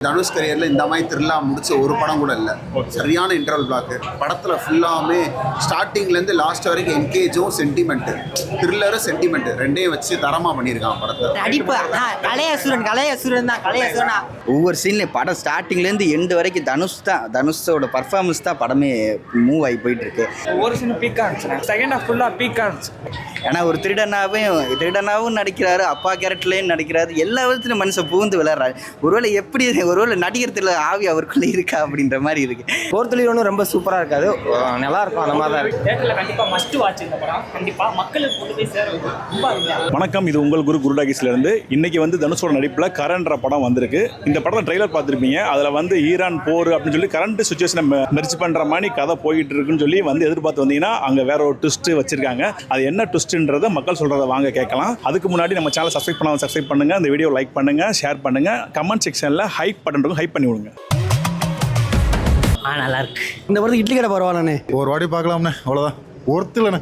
தனுஷ் கரியரில் இந்த மாதிரி த்ரில்லா முடிச்ச ஒரு படம் கூட இல்லை. சரியான இன்டர்வல் பிளாக்கு. படத்தில் ஃபுல்லாமே ஸ்டார்டிங்லேருந்து லாஸ்ட் வரைக்கும் என்கேஜும் சென்டிமெண்ட்டு, த்ரில்லரும் சென்டிமெண்ட்டு ரெண்டையும் வச்சு தரமாக பண்ணியிருக்கான் படத்தை. நடிப்பு கலையசுரன் தான் கலையசுரனா. ஒவ்வொரு சீன்லேயும் படம் ஸ்டார்டிங்லேருந்து எண்டு வரைக்கும் தனுஷோட பர்ஃபார்மன்ஸ் தான் படமே மூவ் ஆகி போயிட்டுருக்கு. ஒவ்வொரு சீனும் பீக்காக இருந்துச்சு. செகண்ட் ஹாஃப் ஃபுல்லாக பீக்காக இருந்துச்சு. ஏன்னா ஒரு திருடனாகவும் நடிக்கிறாரு, அப்பா கேரக்டர்லேயும் நடிக்கிறாரு, எல்லா விதத்துலையும் மனுஷன் பூந்து விளையாடுறாரு. ஒருவேளை நடிகரத்தில் ஆவி அவருக்குள்ளே இருக்கா அப்படின்ற மாதிரி இருக்கு. போர்த்துலி ஒன்றும் ரொம்ப சூப்பராக இருக்காது, நல்லா இருக்கும், அந்த மாதிரி தான் இருக்கு. தியேட்டரில் கண்டிப்பாக மஸ்ட் வாட்ச் இந்த படம். கண்டிப்பாக மக்களுக்கு கொண்டு போய் சேர ரொம்ப. வணக்கம், இது உங்கள் குருடாகிஸ்லேருந்து. இன்னைக்கு தனுஷோட நடிப்பில் கரண்ட்ற படம் வந்திருக்கு. இந்த படத்தை ட்ரெய்லர் பார்த்துருப்பீங்க. அதில் ஈரான் போர் அப்படின்னு சொல்லி கரண்ட் சுச்சுவேஷனை மெர்ஜ் பண்ணுற மாதிரி கதை போயிட்டு இருக்குன்னு சொல்லி எதிர்பார்த்து வந்தீங்கன்னா அங்கே வேற ஒரு ட்விஸ்ட் வச்சிருக்காங்க. அது என்ன ட்விஸ்ட்ன்றதை மக்கள் சொல்கிறத வாங்க கேட்கலாம். அதுக்கு முன்னாடி நம்ம சேனல் சப்ஸ்கிரைப் பண்ணுங்க, இந்த வீடியோ லைக் பண்ணுங்க, ஷேர் பண்ணுங்க, கமெண்ட் செக்ஷனில் ஹைப் பட்டன் ஹைப் பண்ணி விடுங்க. நல்லா இருக்கு இந்த படத்துக்கு இட்லி கடை பரவாயில்லண்ணே, ஒரு வாட்டி பார்க்கலாம்ண்ணே, அவ்வளோதான். ஒருத்தலண்ணே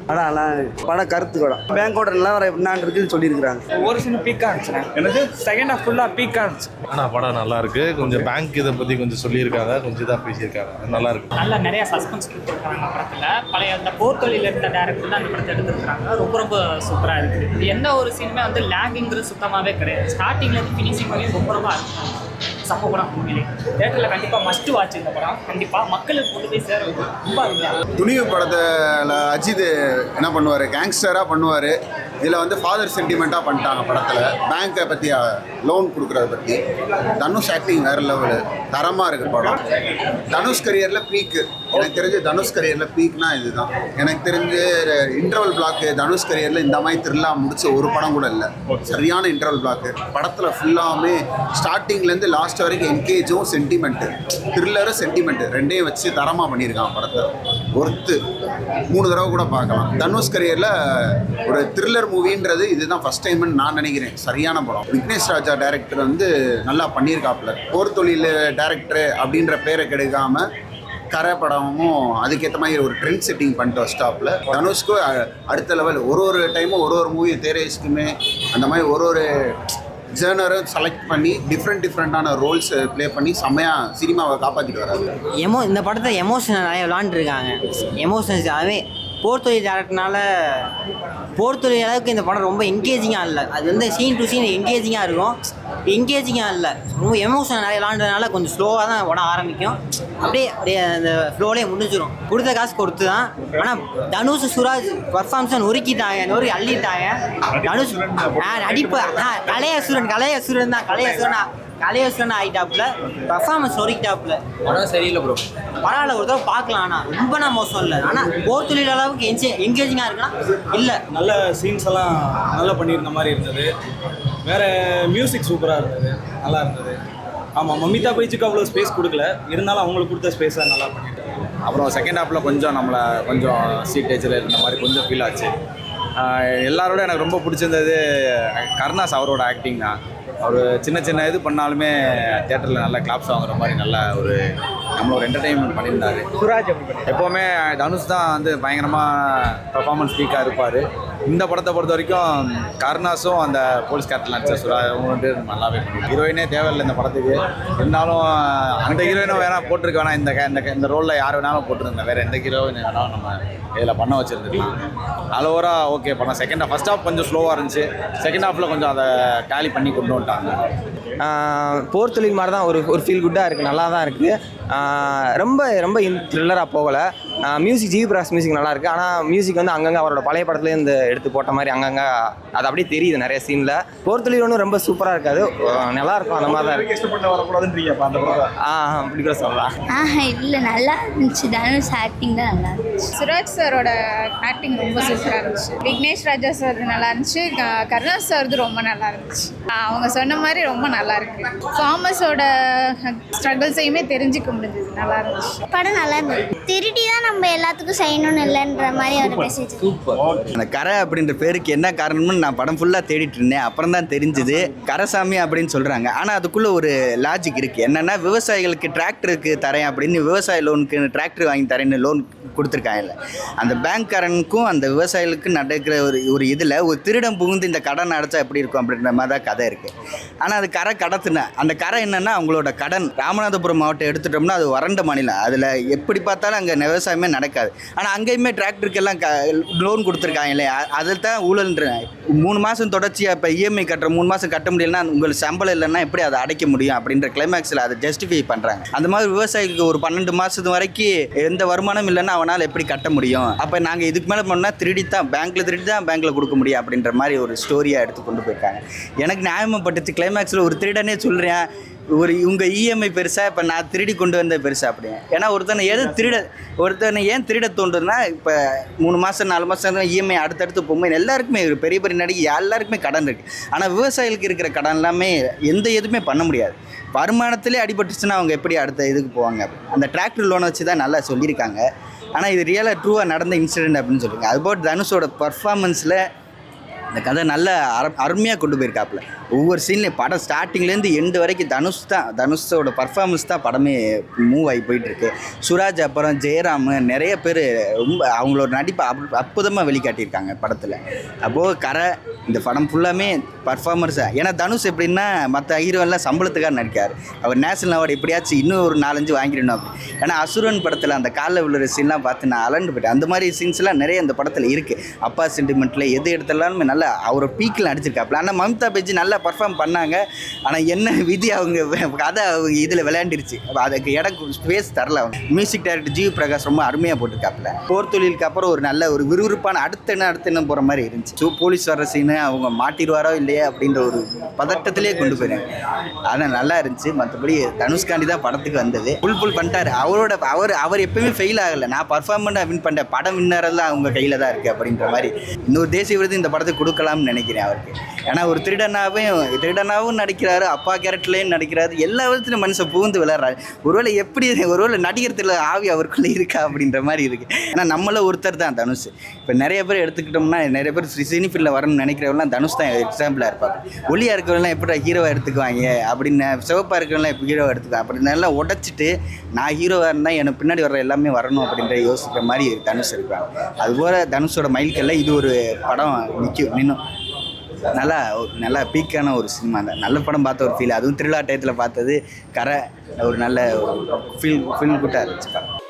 படம் கருத்து படம். பேங்கோட எல்லாம் என்னான்னு இருக்குன்னு சொல்லியிருக்கிறாங்க. ஒவ்வொரு சீனும் பீக்காக இருந்துச்சு. எனக்கு செகண்ட் ஹாஃப் ஃபுல்லாக பீக்காக இருந்துச்சு. ஆனால் படம் நல்லா இருக்கு. கொஞ்சம் பேங்க் இதை பற்றி கொஞ்சம் சொல்லியிருக்காங்க, கொஞ்சம் இதாக பேசியிருக்காங்க, நல்லா இருக்கு. நல்லா நிறைய சஸ்பென்ஸ் கொடுத்துருக்காங்க படத்தில். பழைய அந்த போர் தொழில் இருந்த டேரக்டர் தான் அந்த படத்தை எடுத்துருக்காங்க. ரொம்ப சூப்பராக இருக்குது. எந்த ஒரு சீனுமே லேகிங்கிறது சுத்தமாகவே கிடையாது. ஸ்டார்டிங்லேருந்து ஃபினிஷிங் வரையும் ரொம்ப இருக்கும். சம்பவ படம் உண்மையிலே தியேட்டரில் கண்டிப்பாக மஸ்ட் வாட்ச் இந்த படம். கண்டிப்பாக மக்களுக்கு கொண்டு போய் சேர ரொம்ப அருமையாக. துணிவு படத்தில் அஜித் என்ன பண்ணுவார், கேங்ஸ்டராக பண்ணுவார். இதில் ஃபாதர் சென்டிமெண்ட்டாக பண்ணிட்டாங்க படத்தில். பேங்க்கை பற்றி, லோன் கொடுக்குறத பற்றி. தனுஷ் ஆக்டிங் வேறு லெவலு, தரமாக இருக்குது படம். தனுஷ் கரியரில் பீக்கு. எனக்கு தெரிஞ்சு தனுஷ் கரியரில் பீக்னா இதுதான். எனக்கு தெரிஞ்சு இன்டர்வல் பிளாக்கு தனுஷ் கரியரில் இந்த மாதிரி த்ரில்லா முடிச்ச ஒரு படம் கூட இல்லை. சரியான இன்டர்வல் பிளாக்கு. படத்தில் ஃபுல்லாமே ஸ்டார்டிங்லேருந்து லாஸ்ட் வரைக்கும் என்கேஜும் சென்டிமெண்ட்டு, த்ரில்லரும் சென்டிமெண்ட்டு ரெண்டையும் வச்சு தரமாக பண்ணியிருக்கான் படத்தை. ஒர்த்து 3 தடவை கூட பார்க்கலாம். தனுஷ் கரியரில் ஒரு த்ரில்லர் மூவின்றது இதுதான் ஃபஸ்ட் டைம்னு நான் நினைக்கிறேன். சரியான படம். விக்னேஷ் ராஜா டைரக்டர் பண்ணியிருக்காப்புல. போர் தொழில் டைரக்டர் அப்படின்ற பேரை கெடுக்காமல் கரை படமும் அதுக்கேற்ற மாதிரி ஒரு ட்ரெண்ட் செட்டிங் பண்ணிட்டு ஸ்டாப்பில் தனுஷ்க்கு அடுத்த லெவல். ஒரு டைமும் ஒரு மூவி தேரேஸ்க்குமே அந்த மாதிரி ஒரு ஜேர்னரை செலக்ட் பண்ணி டிஃப்ரெண்ட்டான ரோல்ஸ் ப்ளே பண்ணி செம்மையாக சினிமாவை காப்பாற்றிட்டு வராது. இந்த படத்தை எமோஷனல் நிறைய விளாண்டுருக்காங்க. எமோஷன்ஸ் அதுவே போர் தொழில் டேரக்டர்னால போர் தொழில் அளவுக்கு இந்த படம் ரொம்ப என்கேஜிங்காக இல்லை. அது சீன் டு சீன் என்கேஜிங்காக இருக்கும். என்கேஜிங்காக இல்லை, ரொம்ப எமோஷனல் நிறைய விளாண்டதுனால கொஞ்சம் ஸ்லோவாக தான் படம் ஆரம்பிக்கும். அப்படியே அந்த ஃப்ளோலே முடிஞ்சிடும். கொடுத்த காசு கொடுத்து தான். ஆனால் தனுஷ் சுராஜ் பர்ஃபார்மன்ஸை நொறுக்கிட்டாங்க, அள்ளிட்டாங்க. தனுஷ் நடிப்பு கலையசுரன் தான் கலையசுரன் ஆகிட்டாப்புல. பர்ஃபார்மன்ஸ் நொறுக்கிட்டாப்புல. படம் சரியில்லை ப்ரோ. பரவாயில்ல, ஒரு தடவை பார்க்கலாம். ஆனால் ரொம்ப மோசம் இல்லை. ஆனால் போர் தொழில் அளவுக்கு என்கேஜிங்காக இருக்குன்னா இல்லை. நல்ல சீன்ஸ் எல்லாம் நல்லா பண்ணியிருந்த மாதிரி இருந்தது. வேறு மியூசிக் சூப்பராக இருந்தது, நல்லா இருந்தது. ஆமாம், மமிதா பைஜுக்கு அவ்வளோ ஸ்பேஸ் கொடுக்கல, இருந்தாலும் அவங்களுக்கு கொடுத்த ஸ்பேஸை நல்லா பண்ணியிருக்காங்க. அப்புறம் செகண்ட் ஹாஃபில் கொஞ்சம் சீட்டேஜில் இருந்த மாதிரி கொஞ்சம் ஃபீல் ஆச்சு. எல்லாரோட எனக்கு ரொம்ப பிடிச்சிருந்தது கருணாஸ் அவரோட ஆக்டிங் தான். அவர் சின்ன இது பண்ணாலுமே தியேட்டரில் நல்லா கிளாப்ஸ் வாங்குற மாதிரி நல்லா நம்மள ஒரு என்டர்டெயின்மெண்ட் பண்ணியிருந்தாரு. சுராஜ் எப்போவுமே தனுஷ் தான் பயங்கரமாக பர்ஃபார்மன்ஸ் வீக்காக இருப்பார். இந்த படத்தை பொறுத்த வரைக்கும் கருணாஸும் அந்த போலீஸ் கேரக்டர் நடிச்ச சுராஜ் நல்லாவே பண்ணிருக்கு. ஹீரோயினே தேவையில்லை இந்த படத்துக்கு. இருந்தாலும் அந்த ஹீரோயினும் வேணால் போட்டிருக்க வேணாம். இந்த ரோலில் யார் வேணாலும் போட்டிருந்தேன். வேறு எந்த ஹீரோயின் வேணாலும் நம்ம இதில் பண்ண வச்சுருந்துக்கலாம். ஓவராக ஓகே படம். செகண்ட் ஹாஃப் ஃபஸ்ட் ஹாஃப் கொஞ்சம் ஸ்லோவாக இருந்துச்சு. செகண்ட் ஹாஃபில் கொஞ்சம் அதை டேலி பண்ணி கொண்டு வந்துட்டாங்க. போர் தொழில் மாதிரி தான் ஒரு ஃபீல் குட்டாக இருக்குது, நல்லா தான் இருக்குது. ரொம்ப த்ரில்லராக போகலை. மியூசிக் ஜிவி பிரகாஷ் மியூசிக் நல்லாயிருக்கு. ஆனால் மியூசிக் அங்கங்கே அவரோட பழைய படத்துலேருந்து எடுத்து போட்ட மாதிரி அங்கங்கே அது அப்படியே தெரியுது நிறைய சீனில். போர் தொழில் ஒன்றும் ரொம்ப சூப்பராக இருக்காது, நல்லாயிருக்கும், அந்த மாதிரி தான் இருக்குது. வரக்கூடாதுன்றீங்க அப்படி கூட சொல்லலாம். இல்லை, நல்லா இருந்துச்சு. தனுஷ் ஆக்டிங் தான் நல்லா இருந்துச்சு. சுராஜ் சாரோட ஆக்டிங் ரொம்ப சூப்பராக இருந்துச்சு. விக்னேஷ் ராஜா சார் நல்லா இருந்துச்சு. கருணாஸ் சார்து ரொம்ப நல்லா இருந்துச்சு. அவங்க சொன்ன மாதிரி ரொம்ப நல்லா இருக்கு. ஃபார்மர்ஸோட ஸ்ட்ரகிள்ஸையுமே தெரிஞ்சுக்க முடிஞ்சது. நல்லா இருந்துச்சு. படம் நல்லா இருந்துச்சு. திருடி தான் நம்ம எல்லாத்துக்கும் செய்யணும்னு இல்லைன்ற மாதிரி ஒரு மெசேஜ். அந்த கரை அப்படின்ற பேருக்கு என்ன காரணம்னு நான் படம் ஃபுல்லாக தேடிட்டு இருந்தேன். அப்புறம் தான் தெரிஞ்சுது கரைசாமி அப்படின்னு சொல்கிறாங்க. ஆனால் அதுக்குள்ளே ஒரு லாஜிக் இருக்குது. என்னென்னா விவசாயிகளுக்கு டிராக்டருக்கு தரேன் அப்படின்னு விவசாய லோனுக்கு டிராக்டர் வாங்கி தரேன்னு லோன் கொடுத்துருக்காங்கல்ல. அந்த பேங்க்காரனுக்கும் அந்த விவசாயிகளுக்கும் நடக்கிற ஒரு இதில் ஒரு திருடம் புகுந்து இந்த கடன் அடைச்சா எப்படி இருக்கும் அப்படின்ற மாதிரி தான் கதை இருக்குது. ஆனால் அது கரை கடத்தின அந்த கரை என்னன்னா அவங்களோட கடன். ராமநாதபுரம் மாவட்டம் எடுத்துட்டோம்னா அது வறண்ட மாநிலம். அதில் எப்படி பார்த்தாலும் அங்கே விவசாயமே நடக்காது. ஆனால் அங்கேயுமே டிராக்டருக்கெல்லாம் லோன் கொடுத்துருக்காங்க இல்லையா, அதில் தான் ஊழல்ன்றேன். 3 மாதம் தொடர்ச்சியாக இப்போ இஎம்ஐ கட்டுற 3 மாதம் கட்ட முடியலன்னா உங்களுக்கு சம்பளம் இல்லைன்னா எப்படி அதை அடைக்க முடியும் அப்படின்ற கிளைமேக்ஸில் அதை ஜஸ்டிஃபை பண்ணுறாங்க. அந்த மாதிரி விவசாயிக்கு ஒரு 12 மாதத்து வரைக்கும் எந்த வருமானம் இல்லைன்னா அவனால் எப்படி கட்ட முடியும்? அப்போ நாங்கள் இதுக்கு மேலே பண்ணால் திருடி தான் பேங்க்கில் கொடுக்க முடியும் அப்படின்ற மாதிரி ஒரு ஸ்டோரியாக எடுத்து கொண்டு போயிருக்காங்க. எனக்கு நியாயமாகப்பட்டுச்சு. கிளைமேக்ஸில் ஒரு திருடனே சொல்கிறேன், உங்கள் இஎம்ஐ பெருசா, இப்போ நான் திருடி கொண்டு வந்த பெருசா அப்படின்னு. ஏன்னா ஒருத்தனை ஏன் திருட தோன்றுதுன்னா, இப்போ 3 மாதம் 4 மாதம் இஎம்ஐ அடுத்தடுத்து போகும்போது எல்லாருக்குமே பெரிய பெரிய நடிகை எல்லாருக்குமே கடன் இருக்குது. ஆனால் விவசாயிகளுக்கு இருக்கிற கடன் எல்லாமே எதுவுமே பண்ண முடியாது. வருமானத்திலே அடிபட்டுச்சுன்னா அவங்க எப்படி அடுத்த இதுக்கு போவாங்க? அந்த டிராக்டர் லோனை வச்சு தான் நல்லா சொல்லியிருக்காங்க. ஆனால் இது ரியலாக ட்ரூவாக நடந்த இன்சிடென்ட் அப்படின்னு சொல்லுவாங்க. அதுபோல் தனுஷோட பர்ஃபார்மன்ஸில் இந்த கதை நல்ல அருமையாக கொண்டு போயிருக்காப்புல. ஒவ்வொரு சீன்லேயும் படம் ஸ்டார்டிங்லேருந்து எண்டு வரைக்கும் தனுஷோட பர்ஃபார்மன்ஸ் தான் படமே மூவ் ஆகி போயிட்டுருக்கு. சுராஜ் அப்புறம் ஜெயராம் நிறைய பேர் ரொம்ப அவங்களோட நடிப்பை அற்புதமாக வெளிக்காட்டியிருக்காங்க படத்தில். அப்போது இந்த படம் ஃபுல்லாமே பர்ஃபார்மன்ஸை. ஏன்னா தனுஷ் எப்படின்னா மற்ற ஹீரோவெல்லாம் சம்பளத்துக்காக நடிக்கார். அவர் நேஷனல் அவார்டு எப்படியாச்சும் இன்னும் ஒரு 4-5 வாங்கிடணும் அப்படி. ஏன்னா அசுரன் படத்தில் அந்த காலில் விழுற சீன்லாம் பார்த்து நான் அலண்டு போயிட்டேன். அந்த மாதிரி சீன்ஸ்லாம் நிறைய அந்த படத்தில் இருக்குது. அப்பா சென்டிமெண்ட்டில் எது எடுத்தாலுமே நல்லா அவரை பீக்கில் நடிச்சிருக்காப்புல. ஆனால் மம்தா பேஜி நல்லா பர்ஃபார்ம் பண்ணாங்க. ஆனால் என்ன விதி அவங்க கதை அவங்க இதில் விளையாண்டுருச்சு. அதுக்கு இடம் ஸ்பேஸ் தரல. அவங்க மியூசிக் டைரக்டர் ஜிவி பிரகாஷ் ரொம்ப அருமையாக போட்டிருக்காப்புல. போர் தொழிலுக்கு அப்புறம் ஒரு நல்ல ஒரு விறுவிறுப்பான அடுத்த என்ன போகிற மாதிரி இருந்துச்சு. போலீஸ் வர சீனு அவங்க மாட்டிடுவாரோ இல்லையா அப்படின்ற ஒரு பதட்டத்திலே கொண்டு போயிருங்க. ஆனால் நல்லா இருந்துச்சு. மற்றபடி தனுஷ்காண்டி தான் படத்துக்கு வந்தது. ஃபுல் பண்ணிட்டாரு. அவர் எப்பவுமே ஃபெயில் ஆகலை. நான் பர்ஃபார்மன்ஸ் வின் பண்ணேன், படம் வின்னரெல்லாம் அவங்க கையில் தான் இருக்குது அப்படின்ற மாதிரி இன்னொரு தேசிய விருது இந்த படத்துக்கு கொடுக்கலாம்னு நினைக்கிறேன் அவருக்கு. ஏன்னா ஒரு திருடனாகவும் நடிக்கிறாரு, அப்பா கேரக்டர்லேயும் நடிக்கிறாரு, எல்லா விதத்துலையும் மனுஷன் புகுந்து விளையாடுறாரு. ஒருவேளை நடிகரத்தில் ஆவி அவருக்குள்ளே இருக்கா அப்படின்ற மாதிரி இருக்குது. ஏன்னா நம்மள ஒருத்தர் தான் தனுஷ். இப்போ நிறைய பேர் எடுத்துக்கிட்டோம்னா நிறைய பேர் சினிஃபீல்டில் வரணும்னு நினைக்கிறவங்களாம் தனுஷ் தான் எக்ஸாம்பிளாக இருப்பாங்க. ஒளியாக இருக்கிறவங்களாம் எப்படி ஹீரோவாக எடுத்துக்குவாங்க அப்படின்னு, சிவப்பாக இருக்கிறவங்களாம் எப்படி ஹீரோவாக எடுத்துக்குவாங்க அப்படின்னு நல்லா உடச்சிட்டு நான் ஹீரோவாக இருந்தால் எனக்கு பின்னாடி வர எல்லாமே வரணும் அப்படின்ற யோசிக்கிற மாதிரி தனுஷ் இருப்பாங்க. அதுபோல் தனுஷோட மைல்கல்ல இது ஒரு படம் நின்னும் நல்லா பீக்கான ஒரு சினிமா தான். நல்ல படம் பார்த்த ஒரு ஃபீல். அதுவும் திருவிழா டயத்தில் பார்த்தது ஒரு நல்ல ஃபீல் குட்டாக இருந்துச்சு.